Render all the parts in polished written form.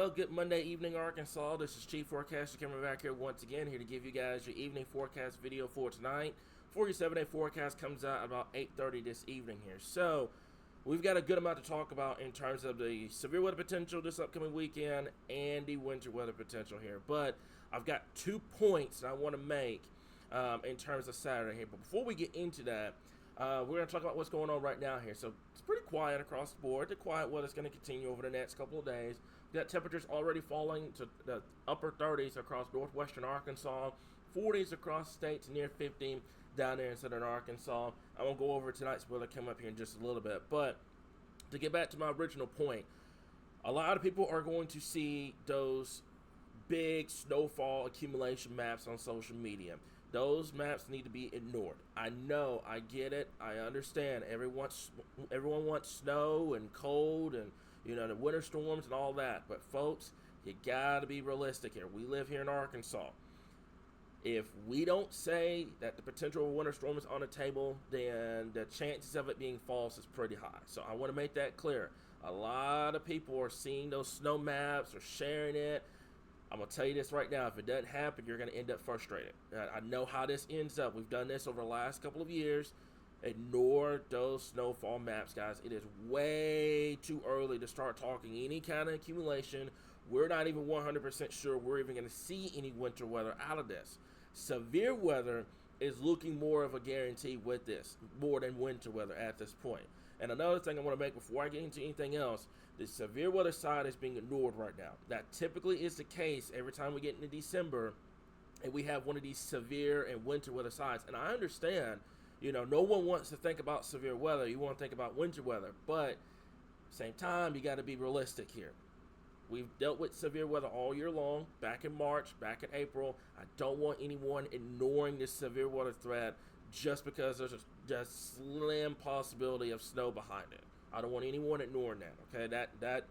Well, good Monday evening, Arkansas. This is Chief Forecaster coming back here once again, here to give you guys your evening forecast video for tonight. 47-day forecast comes out about 8:30 this evening here. So, we've got a good amount to talk about in terms of the severe weather potential this upcoming weekend and the winter weather potential here. But I've got 2 points that I want to make in terms of Saturday here. But before we get into that, we're going to talk about what's going on right now here. So it's pretty quiet across the board. The quiet weather is going to continue over the next couple of days. We've got temperatures already falling to the upper 30s across northwestern Arkansas, 40s across states, near 50 down there in southern Arkansas. I won't go over tonight's weather come up here in just a little bit. But to get back to my original point, a lot of people are going to see those big snowfall accumulation maps on social media. Those maps need to be ignored. I know, I get it, I understand. Everyone wants snow and cold and the winter storms and all that. But folks, you gotta be realistic here. We live here in Arkansas. If we don't say that the potential winter storm is on the table, then the chances of it being false is pretty high. So I want to make that clear. A lot of people are seeing those snow maps or sharing it. I'm going to tell you this right now. If it doesn't happen, you're going to end up frustrated. I know how this ends up. We've done this over the last couple of years. Ignore those snowfall maps, guys. It is way too early to start talking any kind of accumulation. We're not even 100% sure we're even going to see any winter weather out of this. Severe weather is looking more of a guarantee with this, more than winter weather at this point. And another thing I want to make before I get into anything else, the severe weather side is being ignored right now. That typically is the case every time we get into December and we have one of these severe and winter weather sides. And I understand, no one wants to think about severe weather. You want to think about winter weather. But at the same time, you got to be realistic here. We've dealt with severe weather all year long, back in March, back in April. I don't want anyone ignoring this severe weather threat just because there's a slim possibility of snow behind it. I don't want anyone ignoring that, okay? That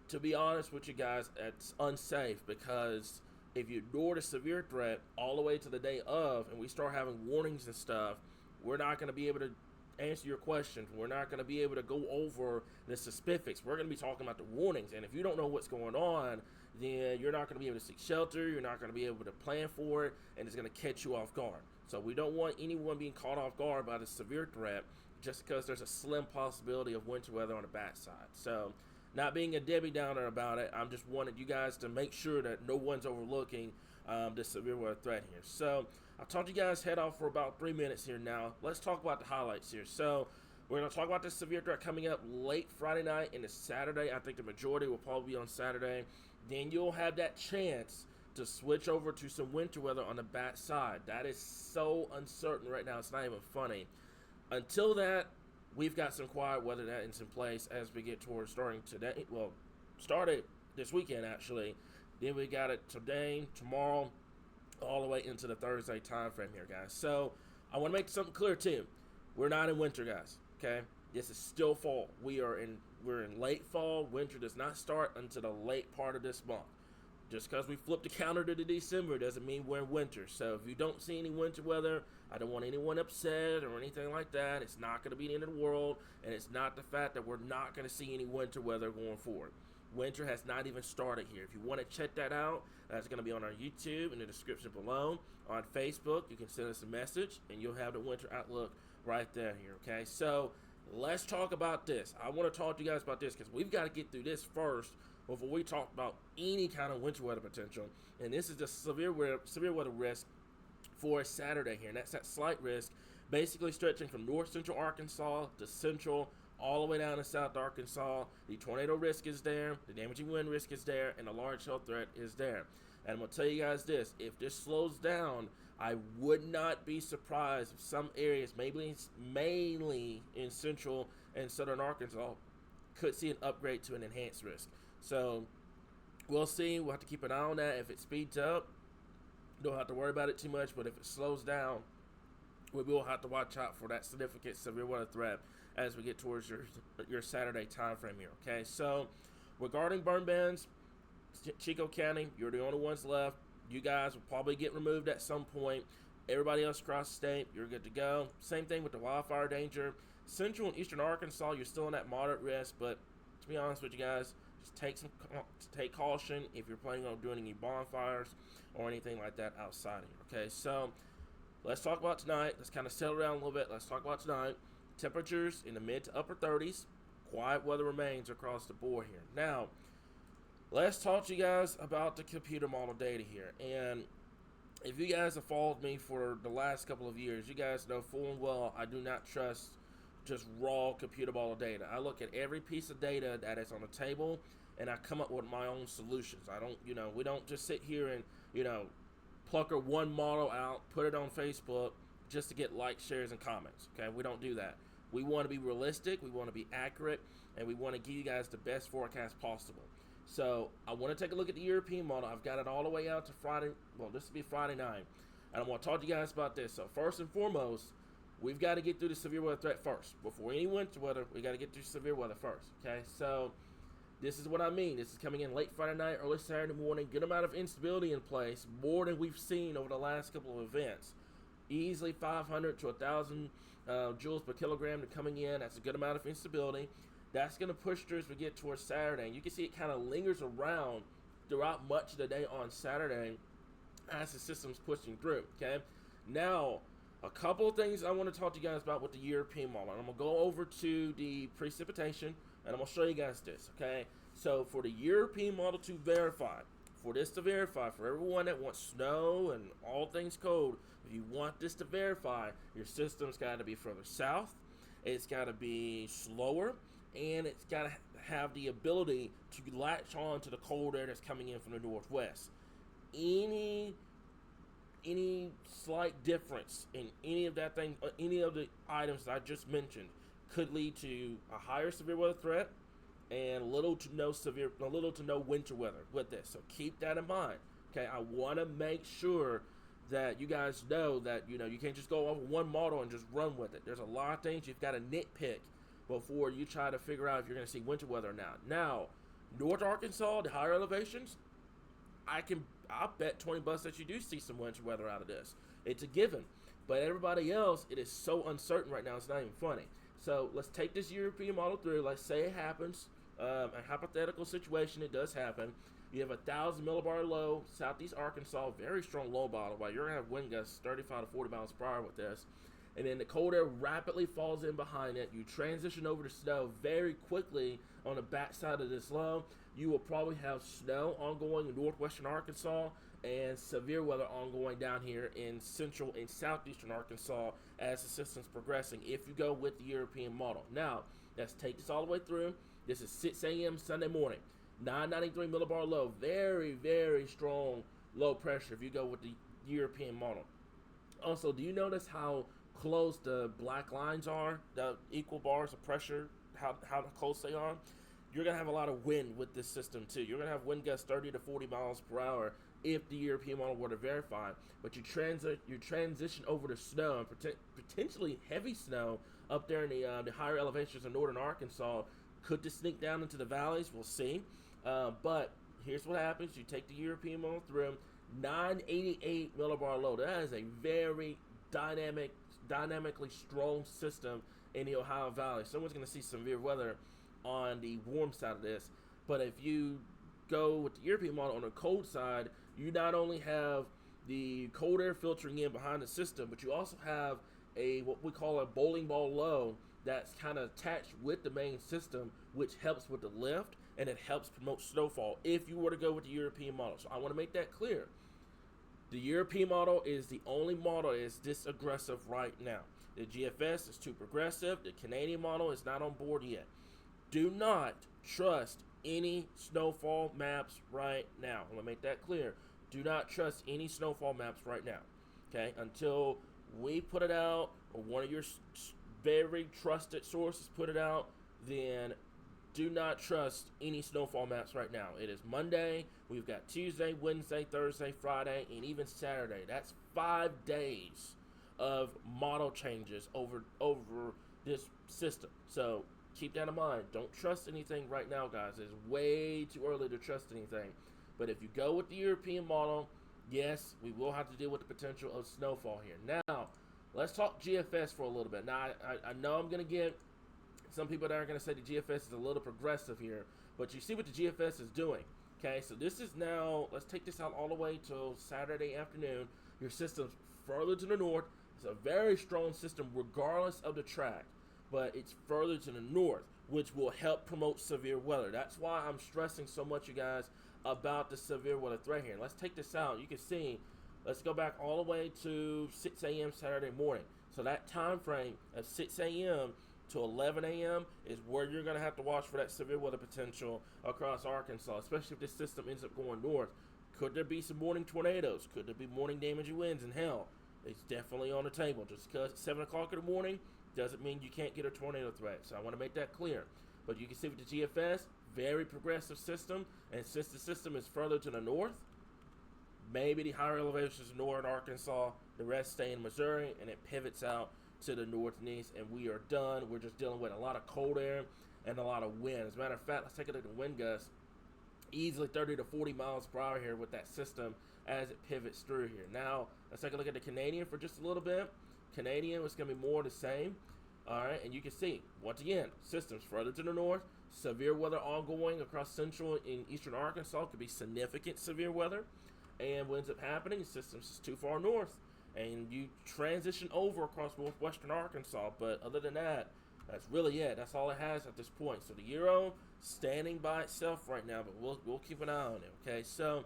to be honest with you guys, it's unsafe because if you ignore the severe threat all the way to the day of and we start having warnings and stuff, we're not going to be able to answer your questions. We're not going to be able to go over the specifics. We're going to be talking about the warnings. And if you don't know what's going on, then you're not going to be able to seek shelter. You're not going to be able to plan for it, and it's going to catch you off guard. So we don't want anyone being caught off guard by the severe threat just because there's a slim possibility of winter weather on the bad side. So not being a Debbie Downer about it, I'm just wanted you guys to make sure that no one's overlooking this severe weather threat here. So I'll talk to you guys head off for about 3 minutes here now. Let's talk about the highlights here. So we're going to talk about this severe threat coming up late Friday night into Saturday. I think the majority will probably be on Saturday. Then you'll have that chance to switch over to some winter weather on the bad side. That is so uncertain right now. It's not even funny. Until that, we've got some quiet weather that is in place as we get towards starting today. Well, started this weekend, actually. Then we got it today, tomorrow, all the way into the Thursday time frame here, guys. So I want to make something clear, too. We're not in winter, guys, okay? This is still fall. We're in late fall. Winter does not start until the late part of this month. Just because we flipped the calendar to December doesn't mean we're in winter. So if you don't see any winter weather, I don't want anyone upset or anything like that. It's not going to be the end of the world, and it's not the fact that we're not going to see any winter weather going forward. Winter has not even started here. If you want to check that out, that's going to be on our YouTube in the description below. On Facebook, you can send us a message, and you'll have the winter outlook right there here, okay? So let's talk about this. I want to talk to you guys about this because we've got to get through this first before we talk about any kind of winter weather potential. And this is the severe weather risk for Saturday here. And that's that slight risk, basically stretching from north central Arkansas to central, all the way down to south Arkansas. The tornado risk is there, the damaging wind risk is there, and the large hail threat is there. And I'm going to tell you guys this, if this slows down, I would not be surprised if some areas, mainly in central and southern Arkansas, could see an upgrade to an enhanced risk. So we'll see. We'll have to keep an eye on that. If it speeds up, don't have to worry about it too much. But if it slows down, we will have to watch out for that significant severe weather threat as we get towards your Saturday time frame here. Okay, so regarding burn bans, Chico County, you're the only ones left. You guys will probably get removed at some point. Everybody else across the state, you're good to go. Same thing with the wildfire danger. Central and eastern Arkansas, you're still in that moderate risk, but to be honest with you guys, Just take caution if you're planning on doing any bonfires or anything like that outside here. Okay, so let's talk about tonight. Let's kind of settle down a little bit. Let's talk about tonight. Temperatures in the mid to upper 30s. Quiet weather remains across the board here. Now, let's talk to you guys about the computer model data here. And if you guys have followed me for the last couple of years, you guys know full and well I do not trust just raw computer model data. I look at every piece of data that is on the table and I come up with my own solutions. I don't, we don't just sit here and, plucker one model out, put it on Facebook just to get likes, shares, and comments. Okay, we don't do that. We want to be realistic, we want to be accurate, and we want to give you guys the best forecast possible. So I want to take a look at the European model. I've got it all the way out to Friday. Well, this will be Friday night, and I want to talk to you guys about this. So first and foremost, we've got to get through the severe weather threat first. Before any winter weather, we got to get through severe weather first. Okay, so this is what I mean. This is coming in late Friday night, early Saturday morning. Good amount of instability in place, more than we've seen over the last couple of events. Easily 500 to 1,000 joules per kilogram to coming in. That's a good amount of instability. That's going to push through as we get towards Saturday. And you can see it kind of lingers around throughout much of the day on Saturday as the system's pushing through. Okay. Now, a couple of things I want to talk to you guys about with the European model. And I'm going to go over to the precipitation, and I'm going to show you guys this. Okay. So for the European model to verify, for everyone that wants snow and all things cold, if you want this to verify, your system's got to be further south, it's got to be slower, and it's got to have the ability to latch on to the cold air that's coming in from the northwest. Any slight difference in any of that thing, any of the items that I just mentioned, could lead to a higher severe weather threat and little to no winter weather with this. So keep that in mind. Okay, I want to make sure that you guys know that you can't just go over one model and just run with it. There's a lot of things you've got to nitpick before you try to figure out if you're going to see winter weather or not. Now, North Arkansas, the higher elevations, I'll bet $20 that you do see some winter weather out of this. It's a given. But everybody else, it is so uncertain right now, it's not even funny. So let's take this European model through. Let's say it happens. A hypothetical situation, it does happen. You have 1,000 millibar low, southeast Arkansas, very strong low, by the way. You're going to have wind gusts 35 to 40 miles per hour with this. And then the cold air rapidly falls in behind it. You transition over to snow very quickly on the backside of this low. You will probably have snow ongoing in northwestern Arkansas and severe weather ongoing down here in central and southeastern Arkansas as the system's progressing if you go with the European model. Now, let's take this all the way through. This is 6 a.m. Sunday morning. 993 millibar low. Very, very strong low pressure if you go with the European model. Also, do you notice how close the black lines are? The equal bars of pressure, how close they are? You're going to have a lot of wind with this system too. You're going to have wind gusts 30 to 40 miles per hour if the European model were to verify. But you transition over to snow, and potentially heavy snow up there in the higher elevations of northern Arkansas. Could this sneak down into the valleys? We'll see. But here's what happens. You take the European model through 988 millibar low. That is a very dynamically strong system in the Ohio Valley. Someone's going to see severe weather on the warm side of this. But if you go with the European model on the cold side, you not only have the cold air filtering in behind the system, but you also have what we call a bowling ball low that's kind of attached with the main system, which helps with the lift and it helps promote snowfall if you were to go with the European model. So I want to make that clear. The European model is the only model that is this aggressive right now. The GFS is too progressive. The Canadian model is not on board yet. Do not trust any snowfall maps right now. I want to make that clear. Do not trust any snowfall maps right now. Okay, until we put it out or one of your very trusted sources put it out, then do not trust any snowfall maps right now. It is Monday. We've got Tuesday, Wednesday, Thursday, Friday, and even Saturday. That's 5 days of model changes over this system. So keep that in mind. Don't trust anything right now, guys. It's way too early to trust anything. But if you go with the European model, yes, we will have to deal with the potential of snowfall here. Now, let's talk GFS for a little bit. Now, I know I'm going to get some people that are going to say the GFS is a little progressive here, But you see what the GFS is doing. Okay, so this is now, let's take this out all the way till Saturday afternoon. Your system's further to the north. It's a very strong system regardless of the track, but it's further to the north, which will help promote severe weather. That's why I'm stressing so much, you guys, about the severe weather threat here. Let's take this out. You can see, let's go back all the way to 6 a.m. Saturday morning. So that time frame of 6 a.m. to 11 a.m. is where you're going to have to watch for that severe weather potential across Arkansas, especially if this system ends up going north. Could there be some morning tornadoes? Could there be morning damaging winds and hail? It's definitely on the table. Just because it's 7 o'clock in the morning doesn't mean you can't get a tornado threat. So I want to make that clear. But you can see with the GFS, very progressive system. And since the system is further to the north, maybe the higher elevations in northern Arkansas, the rest stay in Missouri, and it pivots out to the north and east, and we are done. We're just dealing with a lot of cold air and a lot of wind. As a matter of fact, let's take a look at the wind gusts. Easily 30 to 40 miles per hour here with that system as it pivots through here. Now, let's take a look at the Canadian for just a little bit. Canadian is going to be more the same. All right, and you can see, once again, systems further to the north, severe weather ongoing across central and eastern Arkansas. Could be significant severe weather. And what ends up happening, systems is too far north, and you transition over across northwestern Arkansas. But other than that, that's really it. That's all it has at this point. So the Euro standing by itself right now, but we'll keep an eye on it. Okay, so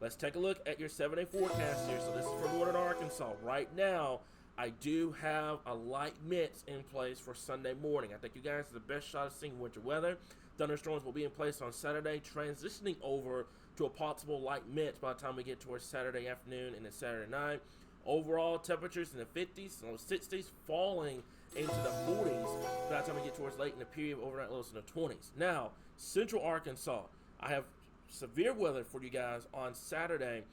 let's take a look at your 7-day forecast here. So this is for northern Arkansas. Right now, I do have a light mix in place for Sunday morning. I think you guys have the best shot of seeing winter weather. Thunderstorms will be in place on Saturday, transitioning over to a possible light mix by the time we get towards Saturday afternoon and then Saturday night. Overall temperatures in the 50s, low 60s, falling into the 40s by the time we get towards late in the period, overnight lows in the 20s. Now, central Arkansas, I have severe weather for you guys on Saturday.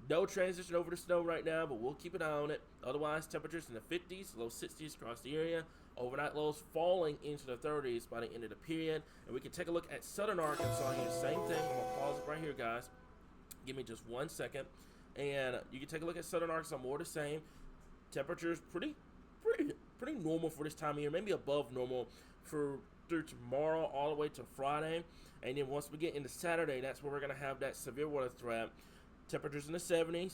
No transition over to snow right now, but we'll keep an eye on it. Otherwise, temperatures in the 50s, low 60s across the area. Overnight lows falling into the 30s by the end of the period. And we can take a look at southern Arkansas here. Same thing. I'm going to pause it right here, guys. Give me just 1 second. And you can take a look at southern Arkansas, more the same. Temperatures pretty normal for this time of year, maybe above normal for through tomorrow all the way to Friday. And then once we get into Saturday, that's where we're going to have that severe weather threat. Temperatures in the 70s,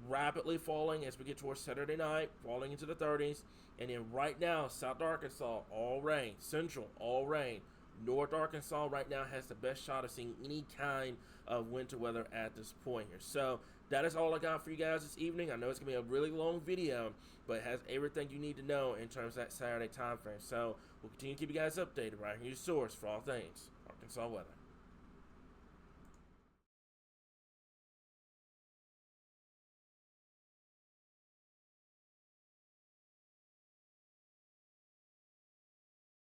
rapidly falling as we get towards Saturday night, falling into the 30s. And then right now, South Arkansas, all rain. Central, all rain. North Arkansas right now has the best shot of seeing any kind of winter weather at this point here. So that is all I got for you guys this evening. I know it's going to be a really long video, but it has everything you need to know in terms of that Saturday time frame. So we'll continue to keep you guys updated right here, your source for all things Arkansas weather.